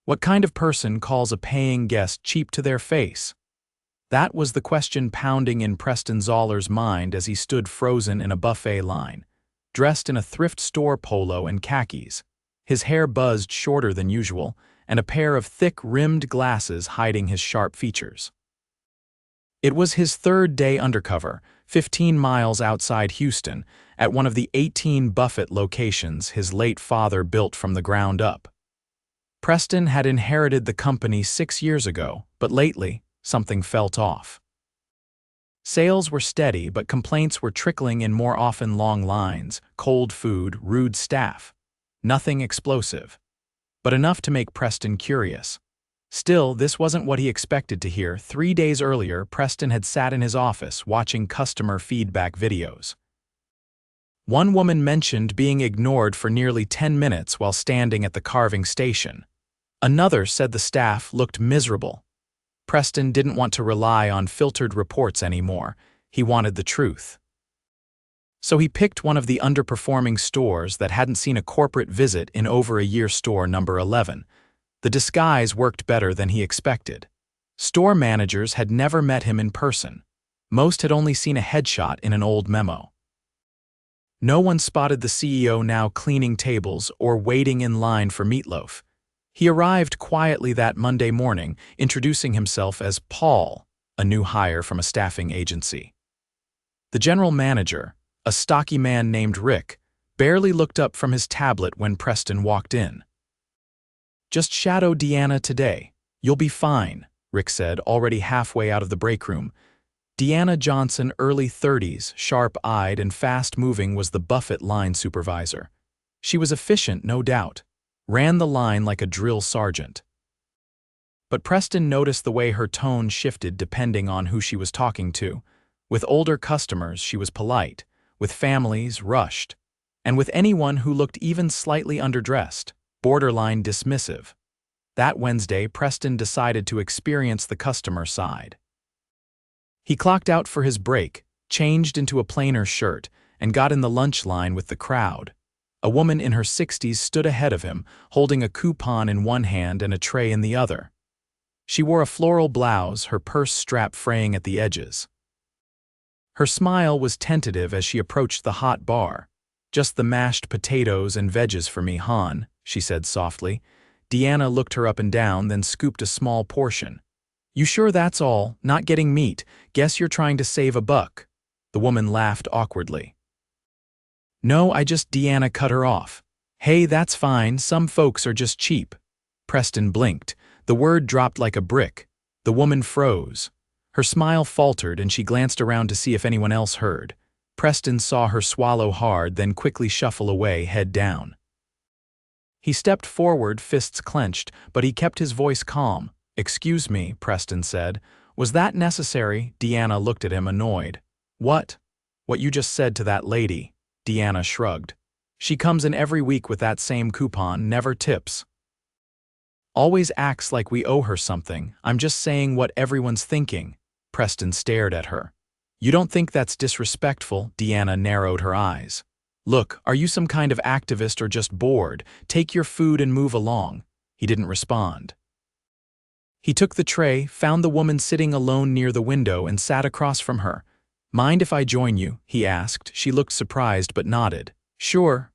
What kind of person calls a paying guest cheap to their face? That was the question pounding in Preston Zaller's mind as he stood frozen in a buffet line, dressed in a thrift store polo and khakis, his hair buzzed shorter than usual, and a pair of thick, rimmed glasses hiding his sharp features. It was his third day undercover, 15 miles outside Houston, at one of the 18 Buffett locations his late father built from the ground up. Preston had inherited the company 6 years ago, but lately, something felt off. Sales were steady, but complaints were trickling in more often: long lines, cold food, rude staff. Nothing explosive, but enough to make Preston curious. Still, this wasn't what he expected to hear. 3 days earlier, Preston had sat in his office watching customer feedback videos. One woman mentioned being ignored for nearly 10 minutes while standing at the carving station. Another said the staff looked miserable. Preston didn't want to rely on filtered reports anymore. He wanted the truth. So he picked one of the underperforming stores that hadn't seen a corporate visit in over a year, store number 11. The disguise worked better than he expected. Store managers had never met him in person. Most had only seen a headshot in an old memo. No one spotted the CEO now cleaning tables or waiting in line for meatloaf. He arrived quietly that Monday morning, introducing himself as Paul, a new hire from a staffing agency. The general manager, a stocky man named Rick, barely looked up from his tablet when Preston walked in. "Just shadow Deanna today. You'll be fine," Rick said, already halfway out of the break room. Deanna Johnson, early 30s, sharp-eyed and fast-moving, was the Buffett line supervisor. She was efficient, no doubt. Ran the line like a drill sergeant. But Preston noticed the way her tone shifted depending on who she was talking to. With older customers, she was polite. With families, rushed. And with anyone who looked even slightly underdressed, borderline dismissive. That Wednesday, Preston decided to experience the customer side. He clocked out for his break, changed into a plainer shirt, and got in the lunch line with the crowd. A woman in her 60s stood ahead of him, holding a coupon in one hand and a tray in the other. She wore a floral blouse, her purse strap fraying at the edges. Her smile was tentative as she approached the hot bar. "Just the mashed potatoes and veggies for me, hon," she said softly. Deanna looked her up and down, then scooped a small portion. "You sure that's all? Not getting meat? Guess you're trying to save a buck." The woman laughed awkwardly. "No, Deanna cut her off. "Hey, that's fine, some folks are just cheap." Preston blinked. The word dropped like a brick. The woman froze. Her smile faltered and she glanced around to see if anyone else heard. Preston saw her swallow hard, then quickly shuffle away, head down. He stepped forward, fists clenched, but he kept his voice calm. "Excuse me," Preston said. "Was that necessary?" Deanna looked at him, annoyed. "What? What you just said to that lady?" Deanna shrugged. "She comes in every week with that same coupon, never tips. Always acts like we owe her something. I'm just saying what everyone's thinking." Preston stared at her. "You don't think that's disrespectful?" Deanna narrowed her eyes. "Look, are you some kind of activist or just bored? Take your food and move along." He didn't respond. He took the tray, found the woman sitting alone near the window, and sat across from her. "Mind if I join you?" he asked. She looked surprised but nodded. "Sure."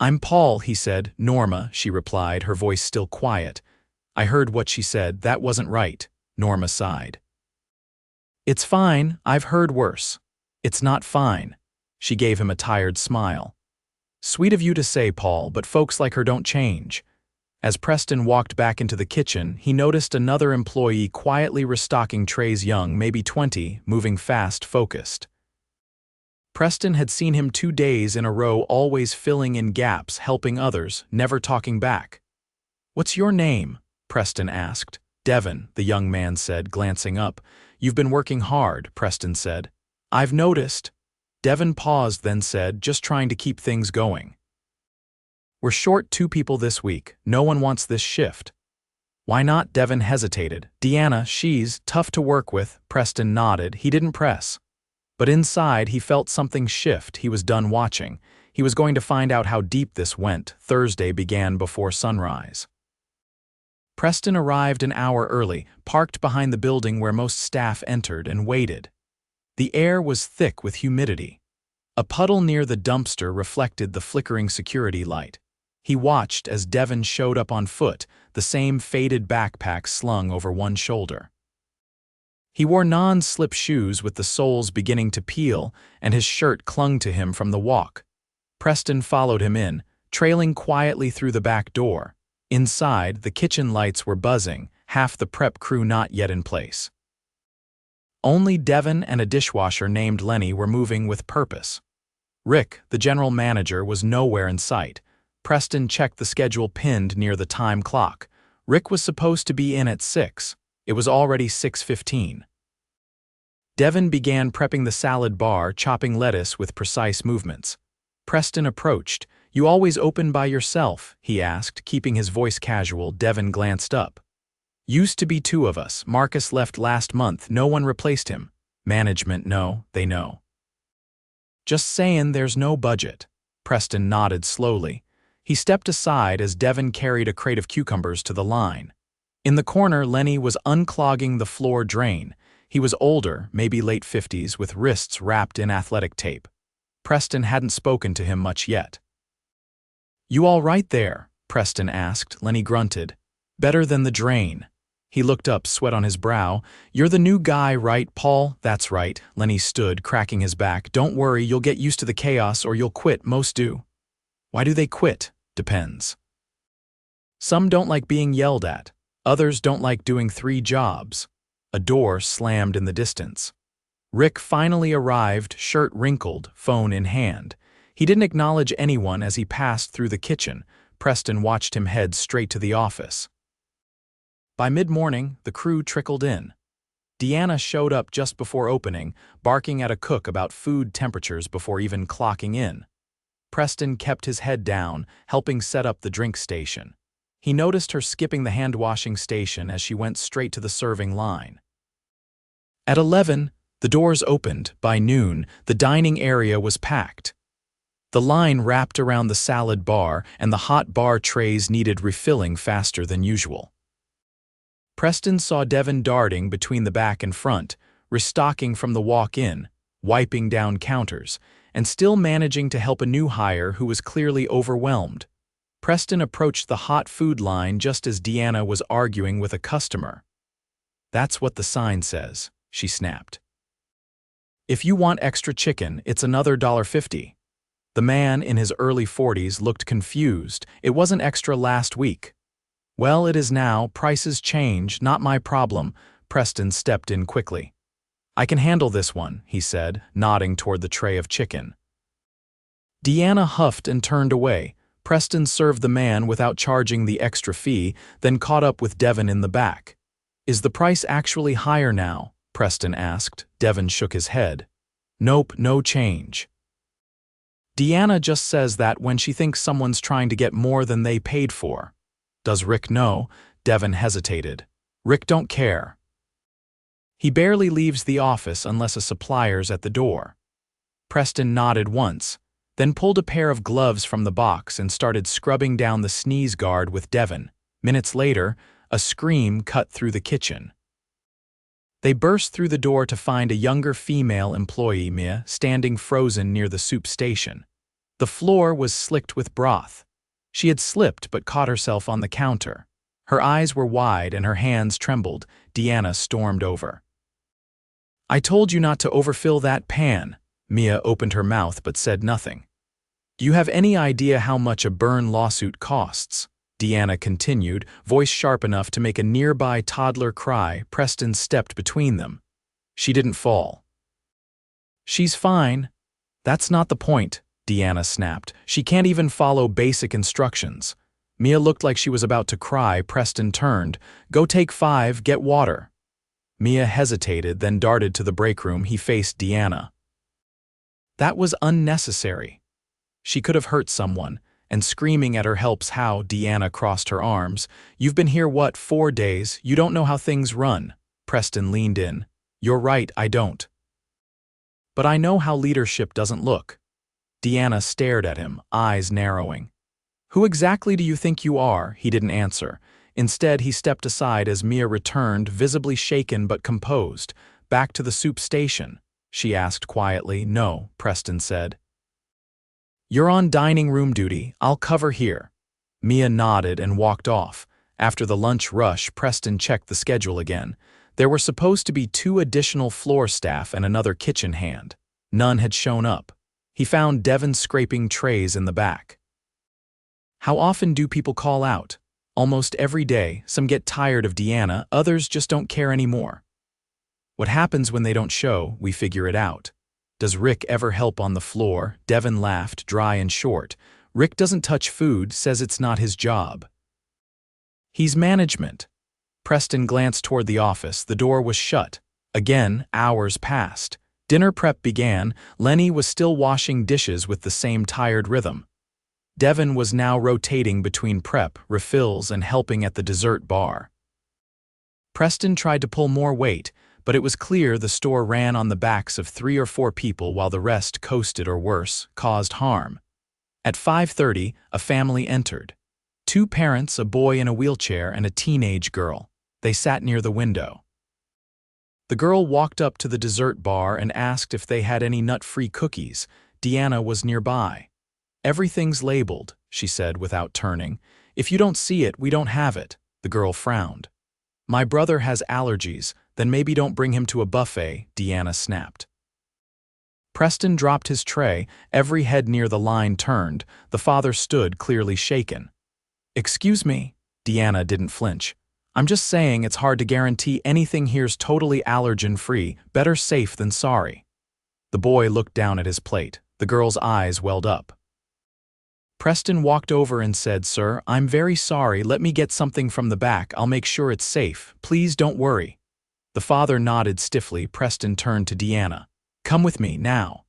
"I'm Paul," he said. "Norma," she replied, her voice still quiet. "I heard what she said. That wasn't right." Norma sighed. "It's fine. I've heard worse." "It's not fine." She gave him a tired smile. "Sweet of you to say, Paul, but folks like her don't change." As Preston walked back into the kitchen, he noticed another employee quietly restocking trays, young, maybe 20, moving fast, focused. Preston had seen him 2 days in a row, always filling in gaps, helping others, never talking back. "What's your name?" Preston asked. "Devin," the young man said, glancing up. "You've been working hard," Preston said. "I've noticed." Devin paused, then said, "Just trying to keep things going. We're short 2 people this week. No one wants this shift." "Why not?" Devin hesitated. "Deanna, she's tough to work with." Preston nodded. He didn't press. But inside, he felt something shift. He was done watching. He was going to find out how deep this went. Thursday began before sunrise. Preston arrived an hour early, parked behind the building where most staff entered, and waited. The air was thick with humidity. A puddle near the dumpster reflected the flickering security light. He watched as Devon showed up on foot, the same faded backpack slung over one shoulder. He wore non-slip shoes with the soles beginning to peel, and his shirt clung to him from the walk. Preston followed him in, trailing quietly through the back door. Inside, the kitchen lights were buzzing, half the prep crew not yet in place. Only Devon and a dishwasher named Lenny were moving with purpose. Rick, the general manager, was nowhere in sight. Preston checked the schedule pinned near the time clock. Rick was supposed to be in at 6. It was already 6:15. Devon began prepping the salad bar, chopping lettuce with precise movements. Preston approached. "You always open by yourself?" he asked, keeping his voice casual. Devon glanced up. "Used to be 2 of us. Marcus left last month. No one replaced him. Management know, they know." "Just saying there's no budget." Preston nodded slowly. He stepped aside as Devon carried a crate of cucumbers to the line. In the corner, Lenny was unclogging the floor drain. He was older, maybe late 50s, with wrists wrapped in athletic tape. Preston hadn't spoken to him much yet. "You all right there?" Preston asked. Lenny grunted. "Better than the drain." He looked up, sweat on his brow. "You're the new guy, right, Paul?" "That's right." Lenny stood, cracking his back. "Don't worry, you'll get used to the chaos or you'll quit. Most do." "Why do they quit?" "Depends. Some don't like being yelled at. Others don't like doing 3 jobs. A door slammed in the distance. Rick finally arrived, shirt wrinkled, phone in hand. He didn't acknowledge anyone as he passed through the kitchen. Preston watched him head straight to the office. By mid-morning, the crew trickled in. Deanna showed up just before opening, barking at a cook about food temperatures before even clocking in. Preston kept his head down, helping set up the drink station. He noticed her skipping the hand-washing station as she went straight to the serving line. At 11, the doors opened. By noon, the dining area was packed. The line wrapped around the salad bar, and the hot bar trays needed refilling faster than usual. Preston saw Devon darting between the back and front, restocking from the walk-in, wiping down counters, and still managing to help a new hire who was clearly overwhelmed. Preston approached the hot food line just as Deanna was arguing with a customer. "That's what the sign says," she snapped. "If you want extra chicken, it's another $1.50. The man in his early 40s looked confused. "It wasn't extra last week." "Well, it is now. Prices change. Not my problem." Preston stepped in quickly. "I can handle this one," he said, nodding toward the tray of chicken. Deanna huffed and turned away. Preston served the man without charging the extra fee, then caught up with Devon in the back. "Is the price actually higher now?" Preston asked. Devon shook his head. "Nope, no change." Deanna just says that when she thinks someone's trying to get more than they paid for. "Does Rick know?" Devon hesitated. "Rick don't care. He barely leaves the office unless a supplier's at the door." Preston nodded once, then pulled a pair of gloves from the box and started scrubbing down the sneeze guard with Devon. Minutes later, a scream cut through the kitchen. They burst through the door to find a younger female employee, Mia, standing frozen near the soup station. The floor was slicked with broth. She had slipped but caught herself on the counter. Her eyes were wide and her hands trembled. Deanna stormed over. "I told you not to overfill that pan." Mia opened her mouth but said nothing. "Do you have any idea how much a burn lawsuit costs?" Deanna continued, voice sharp enough to make a nearby toddler cry. Preston stepped between them. "She didn't fall." "She's fine." "That's not the point," Deanna snapped. "She can't even follow basic instructions." Mia looked like she was about to cry. Preston turned. "Go take 5, get water." Mia hesitated, then darted to the break room. He faced Deanna. That was unnecessary. She could have hurt someone, and screaming at her helps how. Deanna crossed her arms. "You've been here, 4 days? You don't know how things run." Preston leaned in. "You're right, I don't. But I know how leadership doesn't look." Deanna stared at him, eyes narrowing. "Who exactly do you think you are?" He didn't answer. Instead, he stepped aside as Mia returned, visibly shaken but composed. "Back to the soup station?" she asked quietly. "No," Preston said. "You're on dining room duty. I'll cover here." Mia nodded and walked off. After the lunch rush, Preston checked the schedule again. There were supposed to be 2 additional floor staff and another kitchen hand. None had shown up. He found Devon scraping trays in the back. "How often do people call out?" "Almost every day. Some get tired of Deanna, others just don't care anymore." "What happens when they don't show? We figure it out." "Does Rick ever help on the floor?" Devon laughed, dry and short. "Rick doesn't touch food, says it's not his job. He's management." Preston glanced toward the office. The door was shut. Again, hours passed. Dinner prep began. Lenny was still washing dishes with the same tired rhythm. Devon was now rotating between prep, refills, and helping at the dessert bar. Preston tried to pull more weight, but it was clear the store ran on the backs of 3 or 4 people while the rest coasted or worse, caused harm. At 5:30, a family entered. 2 parents, a boy in a wheelchair, and a teenage girl. They sat near the window. The girl walked up to the dessert bar and asked if they had any nut-free cookies. Deanna was nearby. "Everything's labeled," she said without turning. "If you don't see it, we don't have it." The girl frowned. "My brother has allergies, then maybe don't bring him to a buffet," Deanna snapped. Preston dropped his tray, every head near the line turned. The father stood, clearly shaken. "Excuse me?" Deanna didn't flinch. "I'm just saying it's hard to guarantee anything here's totally allergen-free. Better safe than sorry." The boy looked down at his plate. The girl's eyes welled up. Preston walked over and said, "Sir, I'm very sorry. Let me get something from the back. I'll make sure it's safe. Please don't worry." The father nodded stiffly. Preston turned to Deanna. "Come with me, now."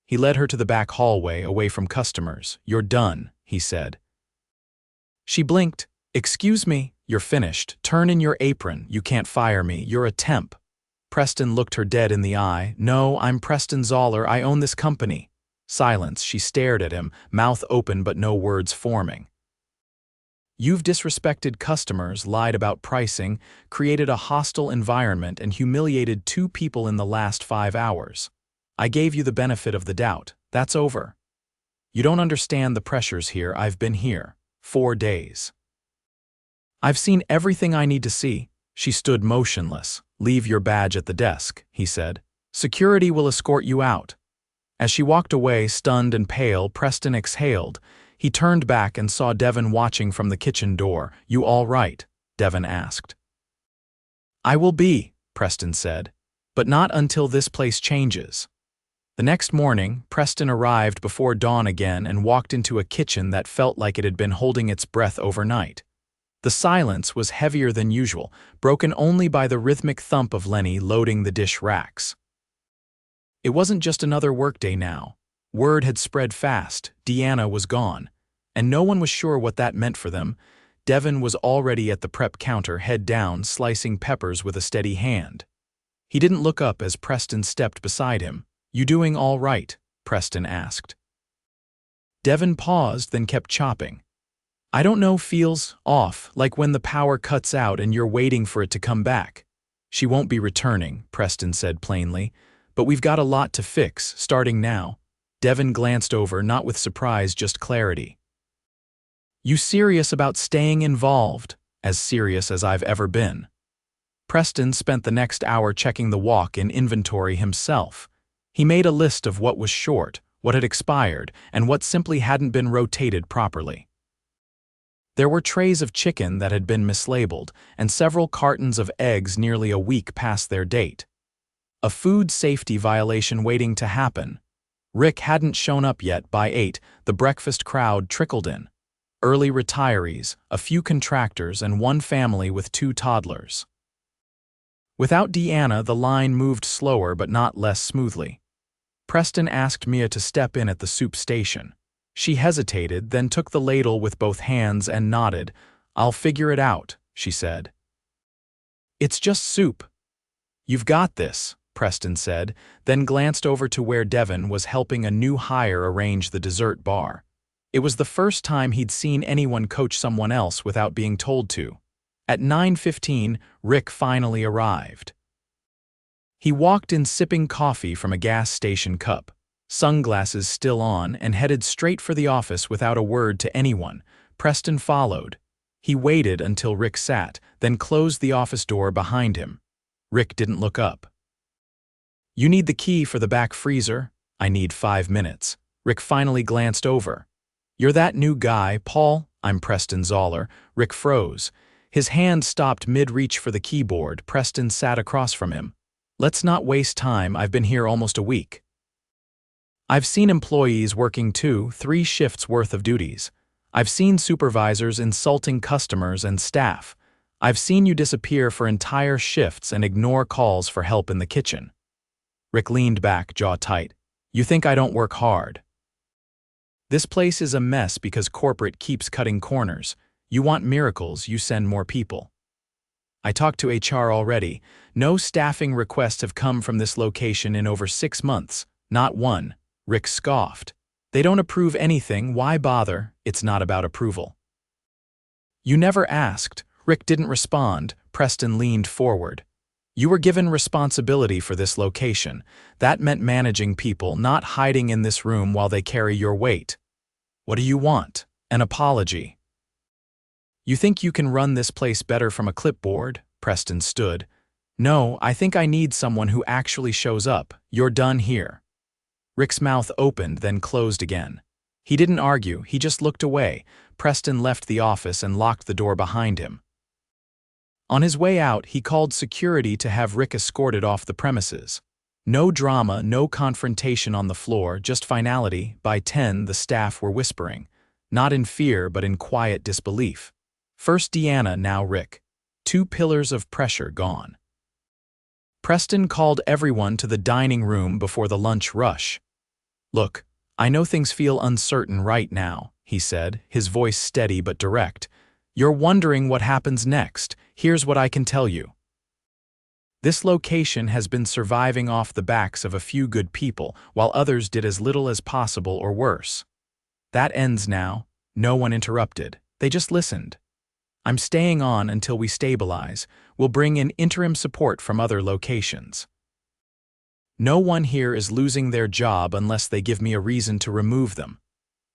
He led her to the back hallway, away from customers. "You're done," he said. She blinked. "Excuse me?" "You're finished. Turn in your apron. You can't fire me. You're a temp." Preston looked her dead in the eye. "No, I'm Preston Zaller. I own this company." Silence. She stared at him, mouth open but no words forming. "You've disrespected customers, lied about pricing, created a hostile environment, and humiliated 2 people in the last 5 hours. I gave you the benefit of the doubt. That's over. You don't understand the pressures here. I've been here 4 days. I've seen everything I need to see." She stood motionless. "Leave your badge at the desk," he said. "Security will escort you out." As she walked away, stunned and pale, Preston exhaled. He turned back and saw Devon watching from the kitchen door. "You all right?" Devon asked. "I will be," Preston said, "but not until this place changes." The next morning, Preston arrived before dawn again and walked into a kitchen that felt like it had been holding its breath overnight. The silence was heavier than usual, broken only by the rhythmic thump of Lenny loading the dish racks. It wasn't just another workday now. Word had spread fast. Deanna was gone, and no one was sure what that meant for them. Devon was already at the prep counter, head down, slicing peppers with a steady hand. He didn't look up as Preston stepped beside him. "You doing all right?" Preston asked. Devon paused, then kept chopping. "I don't know, feels off, like when the power cuts out and you're waiting for it to come back." "She won't be returning," Preston said plainly. "But we've got a lot to fix, starting now." Devon glanced over, not with surprise, just clarity. "You serious about staying involved?" "As serious as I've ever been." Preston spent the next hour checking the walk-in inventory himself. He made a list of what was short, what had expired, and what simply hadn't been rotated properly. There were trays of chicken that had been mislabeled, and several cartons of eggs nearly a week past their date. A food safety violation waiting to happen. Rick hadn't shown up yet. By 8, the breakfast crowd trickled in. Early retirees, a few contractors, and one family with 2 toddlers. Without Deanna, the line moved slower but not less smoothly. Preston asked Mia to step in at the soup station. She hesitated, then took the ladle with both hands and nodded. "I'll figure it out," she said. "It's just soup." "You've got this," Preston said, then glanced over to where Devon was helping a new hire arrange the dessert bar. It was the first time he'd seen anyone coach someone else without being told to. At 9:15, Rick finally arrived. He walked in sipping coffee from a gas station cup, sunglasses still on, and headed straight for the office without a word to anyone. Preston followed. He waited until Rick sat, then closed the office door behind him. Rick didn't look up. "You need the key for the back freezer?" "I need 5 minutes." Rick finally glanced over. "You're that new guy, Paul?" "I'm Preston Zaller." Rick froze. His hand stopped mid-reach for the keyboard. Preston sat across from him. "Let's not waste time. I've been here almost a week. I've seen employees working 2-3 shifts worth of duties. I've seen supervisors insulting customers and staff. I've seen you disappear for entire shifts and ignore calls for help in the kitchen." Rick leaned back, jaw tight. "You think I don't work hard? This place is a mess because corporate keeps cutting corners. You want miracles, you send more people. I talked to HR already. No staffing requests have come from this location in over 6 months. Not one." Rick scoffed. "They don't approve anything. Why bother? It's not about approval." "You never asked." Rick didn't respond. Preston leaned forward. "You were given responsibility for this location. That meant managing people, not hiding in this room while they carry your weight. What do you want? An apology? You think you can run this place better from a clipboard?" Preston stood. "No, I think I need someone who actually shows up. You're done here." Rick's mouth opened, then closed again. He didn't argue, he just looked away. Preston left the office and locked the door behind him. On his way out, he called security to have Rick escorted off the premises. No drama, no confrontation on the floor, just finality. By 10, the staff were whispering. Not in fear, but in quiet disbelief. First Deanna, now Rick. 2 pillars of pressure gone. Preston called everyone to the dining room before the lunch rush. "Look, I know things feel uncertain right now," he said, his voice steady but direct. "You're wondering what happens next. Here's what I can tell you. This location has been surviving off the backs of a few good people, while others did as little as possible or worse. That ends now." No one interrupted. They just listened. "I'm staying on until we stabilize. We'll bring in interim support from other locations. No one here is losing their job unless they give me a reason to remove them."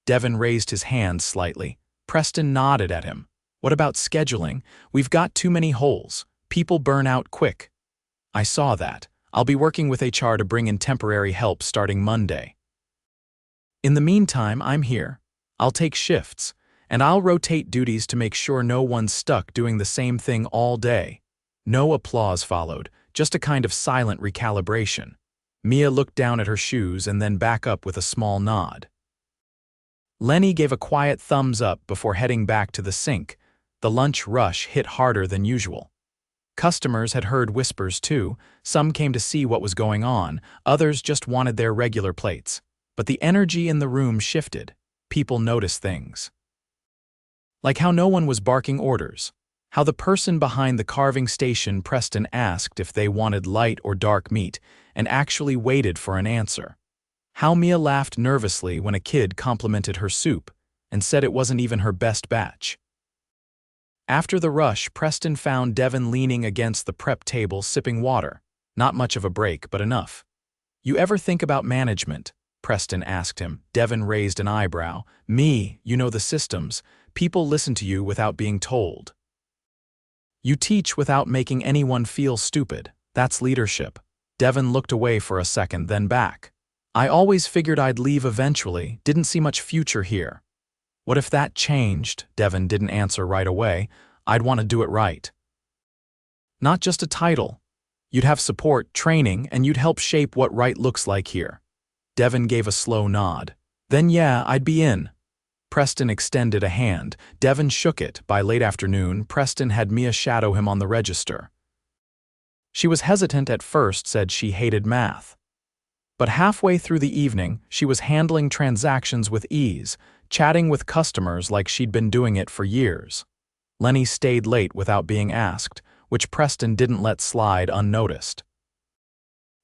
Devin raised his hand slightly. Preston nodded at him. "What about scheduling? We've got too many holes. People burn out quick." "I saw that. I'll be working with HR to bring in temporary help starting Monday. In the meantime, I'm here. I'll take shifts, and I'll rotate duties to make sure no one's stuck doing the same thing all day." No applause followed, just a kind of silent recalibration. Mia looked down at her shoes and then back up with a small nod. Lenny gave a quiet thumbs up before heading back to the sink. The lunch rush hit harder than usual. Customers had heard whispers too. Some came to see what was going on, others just wanted their regular plates. But the energy in the room shifted. People noticed things. Like how no one was barking orders. How the person behind the carving station Preston asked if they wanted light or dark meat, and actually waited for an answer. How Mia laughed nervously when a kid complimented her soup, and said it wasn't even her best batch. After the rush, Preston found Devin leaning against the prep table sipping water. Not much of a break, but enough. "You ever think about management?" Preston asked him. Devin raised an eyebrow. "Me, you know the systems. People listen to you without being told. You teach without making anyone feel stupid. That's leadership." Devin looked away for a second, then back. "I always figured I'd leave eventually, didn't see much future here." "What if that changed?" Devin didn't answer right away. "I'd want to do it right. Not just a title. You'd have support, training, and you'd help shape what right looks like here." Devin gave a slow nod. "Then yeah, I'd be in." Preston extended a hand. Devin shook it. By late afternoon, Preston had Mia shadow him on the register. She was hesitant at first, said she hated math. But halfway through the evening, she was handling transactions with ease, chatting with customers like she'd been doing it for years. Lenny stayed late without being asked, which Preston didn't let slide unnoticed.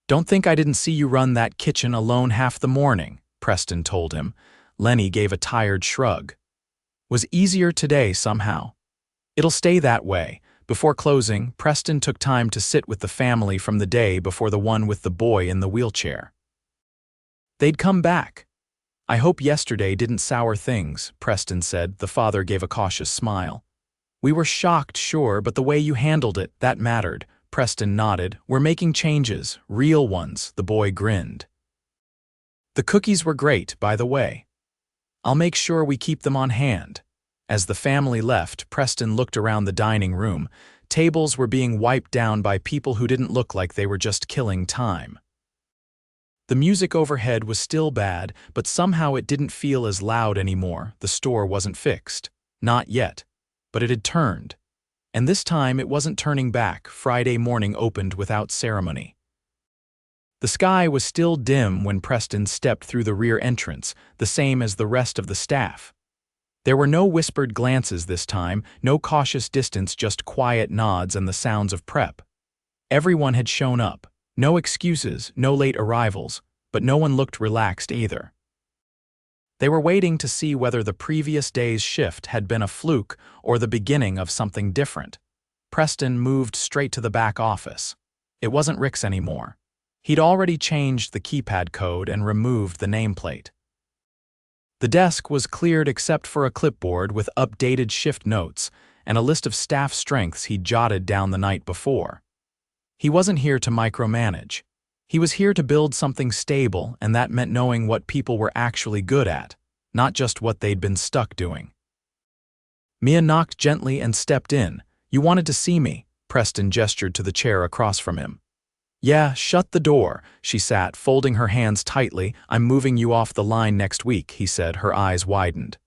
"Don't think I didn't see you run that kitchen alone half the morning," Preston told him. Lenny gave a tired shrug. "Was easier today somehow. It'll stay that way." Before closing, Preston took time to sit with the family from the day before the one with the boy in the wheelchair. They'd come back. "I hope yesterday didn't sour things," Preston said. The father gave a cautious smile. "We were shocked, sure, but the way you handled it, that mattered." Preston nodded. "We're making changes, real ones," the boy grinned. "The cookies were great, by the way. I'll make sure we keep them on hand." As the family left, Preston looked around the dining room. Tables were being wiped down by people who didn't look like they were just killing time. The music overhead was still bad, but somehow it didn't feel as loud anymore. The store wasn't fixed. Not yet. But it had turned. And this time it wasn't turning back. Friday morning opened without ceremony. The sky was still dim when Preston stepped through the rear entrance, the same as the rest of the staff. There were no whispered glances this time, no cautious distance, just quiet nods and the sounds of prep. Everyone had shown up. No excuses, no late arrivals, but no one looked relaxed either. They were waiting to see whether the previous day's shift had been a fluke or the beginning of something different. Preston moved straight to the back office. It wasn't Rick's anymore. He'd already changed the keypad code and removed the nameplate. The desk was cleared except for a clipboard with updated shift notes and a list of staff strengths he'd jotted down the night before. He wasn't here to micromanage. He was here to build something stable, and that meant knowing what people were actually good at, not just what they'd been stuck doing. Mia knocked gently and stepped in. "You wanted to see me," Preston gestured to the chair across from him. "Yeah, shut the door." She sat, folding her hands tightly. "I'm moving you off the line next week," he said, her eyes widened.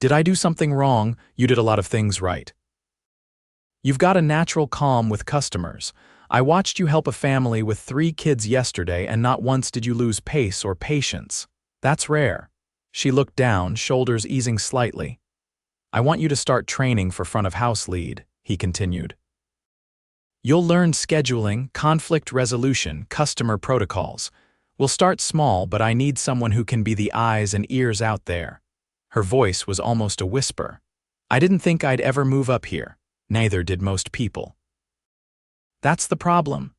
"Did I do something wrong?" "You did a lot of things right. You've got a natural calm with customers. I watched you help a family with 3 kids yesterday, and not once did you lose pace or patience. That's rare." She looked down, shoulders easing slightly. "I want you to start training for front-of-house lead," he continued. "You'll learn scheduling, conflict resolution, customer protocols. We'll start small, but I need someone who can be the eyes and ears out there." Her voice was almost a whisper. "I didn't think I'd ever move up here. Neither did most people." "That's the problem."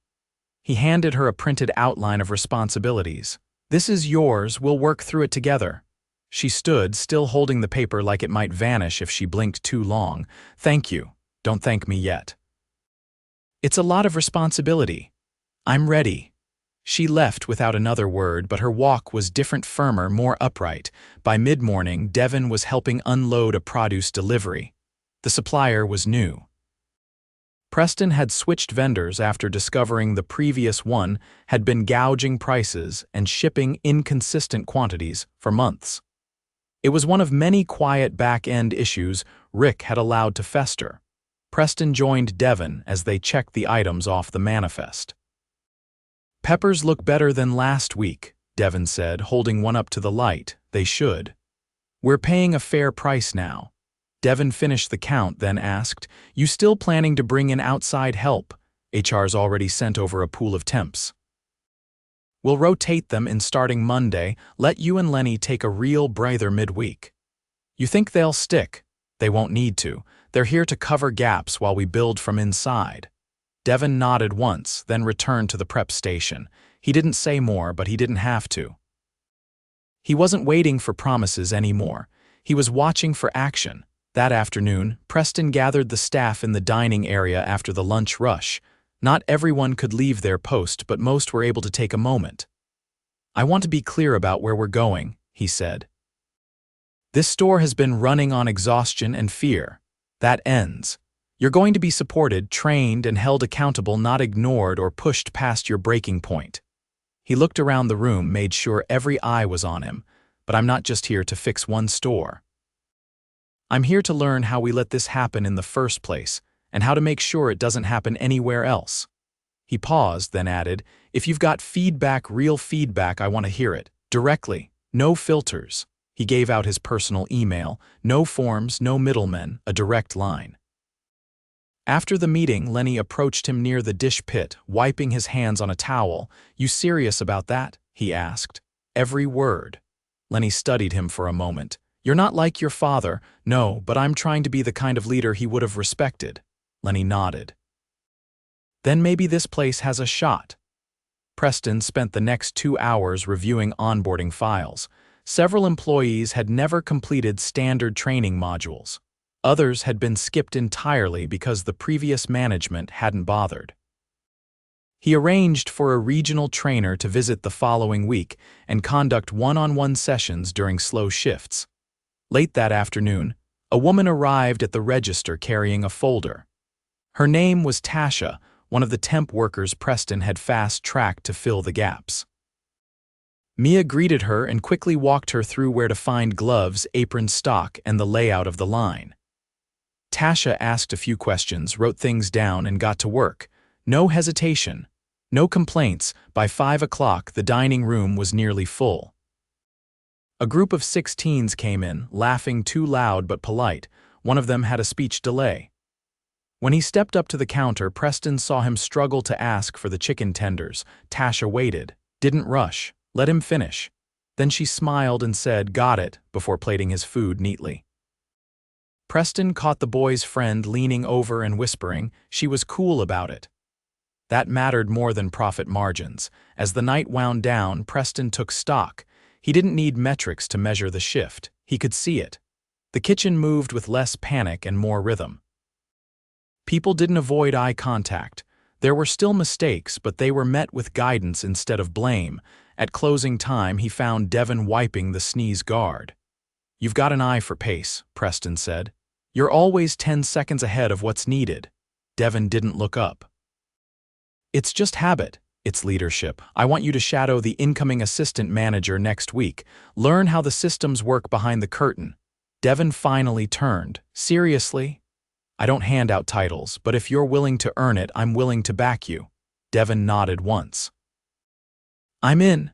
He handed her a printed outline of responsibilities. "This is yours, we'll work through it together." She stood, still holding the paper like it might vanish if she blinked too long. "Thank you. Don't thank me yet." "It's a lot of responsibility. I'm ready." She left without another word, but her walk was different, firmer, more upright. By mid-morning, Devin was helping unload a produce delivery. The supplier was new. Preston had switched vendors after discovering the previous one had been gouging prices and shipping inconsistent quantities for months. It was one of many quiet back-end issues Rick had allowed to fester. Preston joined Devin as they checked the items off the manifest. "Peppers look better than last week," Devin said, holding one up to the light. "They should. We're paying a fair price now." Devin finished the count, then asked, "You still planning to bring in outside help?" HR's already sent over a pool of temps. "We'll rotate them in starting Monday. Let you and Lenny take a real breather midweek." "You think they'll stick?" "They won't need to. They're here to cover gaps while we build from inside." Devin nodded once, then returned to the prep station. He didn't say more, but he didn't have to. He wasn't waiting for promises anymore. He was watching for action. That afternoon, Preston gathered the staff in the dining area after the lunch rush. Not everyone could leave their post, but most were able to take a moment. "I want to be clear about where we're going," he said. "This store has been running on exhaustion and fear. That ends. You're going to be supported, trained, and held accountable, not ignored or pushed past your breaking point." He looked around the room, made sure every eye was on him. "But I'm not just here to fix one store. I'm here to learn how we let this happen in the first place, and how to make sure it doesn't happen anywhere else." He paused, then added, "If you've got feedback, real feedback, I want to hear it. Directly. No filters." He gave out his personal email. "No forms, no middlemen, a direct line." After the meeting, Lenny approached him near the dish pit, wiping his hands on a towel. "You serious about that?" he asked. "Every word." Lenny studied him for a moment. "You're not like your father." "No, but I'm trying to be the kind of leader he would have respected." Lenny nodded. Then maybe this place has a shot. Preston spent the next 2 hours reviewing onboarding files. Several employees had never completed standard training modules. Others had been skipped entirely because the previous management hadn't bothered. He arranged for a regional trainer to visit the following week and conduct one-on-one sessions during slow shifts. Late that afternoon, a woman arrived at the register carrying a folder. Her name was Tasha, one of the temp workers Preston had fast-tracked to fill the gaps. Mia greeted her and quickly walked her through where to find gloves, apron stock, and the layout of the line. Tasha asked a few questions, wrote things down, and got to work. No hesitation. No complaints. By 5 o'clock, the dining room was nearly full. A group of 6 teens came in, laughing too loud but polite. One of them had a speech delay. When he stepped up to the counter, Preston saw him struggle to ask for the chicken tenders. Tasha waited, didn't rush, let him finish. Then she smiled and said, "Got it," before plating his food neatly. Preston caught the boy's friend leaning over and whispering. She was cool about it. That mattered more than profit margins. As the night wound down, Preston took stock. He didn't need metrics to measure the shift. He could see it. The kitchen moved with less panic and more rhythm. People didn't avoid eye contact. There were still mistakes, but they were met with guidance instead of blame. At closing time, he found Devin wiping the sneeze guard. "You've got an eye for pace," Preston said. "You're always 10 seconds ahead of what's needed." Devin didn't look up. "It's just habit. It's leadership. I want you to shadow the incoming assistant manager next week. Learn how the systems work behind the curtain." Devin finally turned. "Seriously? I don't hand out titles, but if you're willing to earn it, I'm willing to back you." Devin nodded once. "I'm in."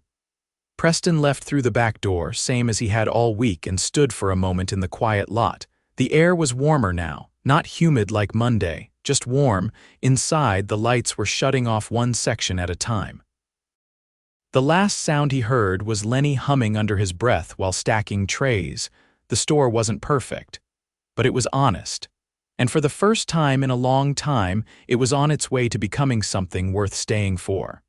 Preston left through the back door, same as he had all week, and stood for a moment in the quiet lot. The air was warmer now, not humid like Monday, just warm. Inside, the lights were shutting off one section at a time. The last sound he heard was Lenny humming under his breath while stacking trays. The store wasn't perfect, but it was honest. And for the first time in a long time, it was on its way to becoming something worth staying for.